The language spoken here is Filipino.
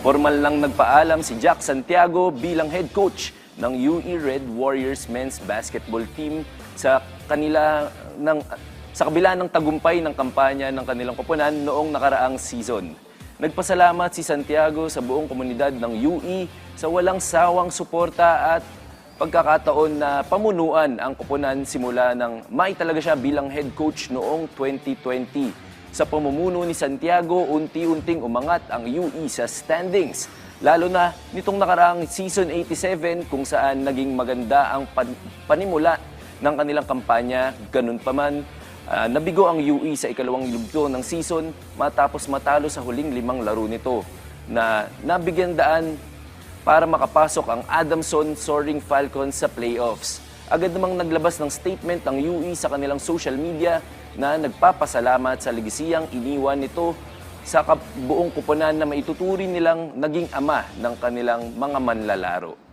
Formal lang nagpaalam si Jack Santiago bilang head coach ng UE Red Warriors men's basketball team sa kabila ng tagumpay ng kampanya ng kanilang koponan noong nakaraang season. Nagpasalamat si Santiago sa buong komunidad ng UE sa walang sawang suporta at pagkakataon na pamunuan ang koponan simula nang maitalaga siya bilang head coach noong 2020. Sa pamumuno ni Santiago, unti-unting umangat ang UE sa standings. Lalo na nitong nakaraang Season 87 kung saan naging maganda ang panimula ng kanilang kampanya. Ganun pa man, nabigo ang UE sa ikalawang yugto ng season matapos matalo sa huling 5 laro nito na nabigyan daan para makapasok ang Adamson Soaring Falcons sa playoffs. Agad namang naglabas ng statement ang UE sa kanilang social media na nagpapasalamat sa legasiyang iniwan nito sa buong koponan na maituturing nilang naging ama ng kanilang mga manlalaro.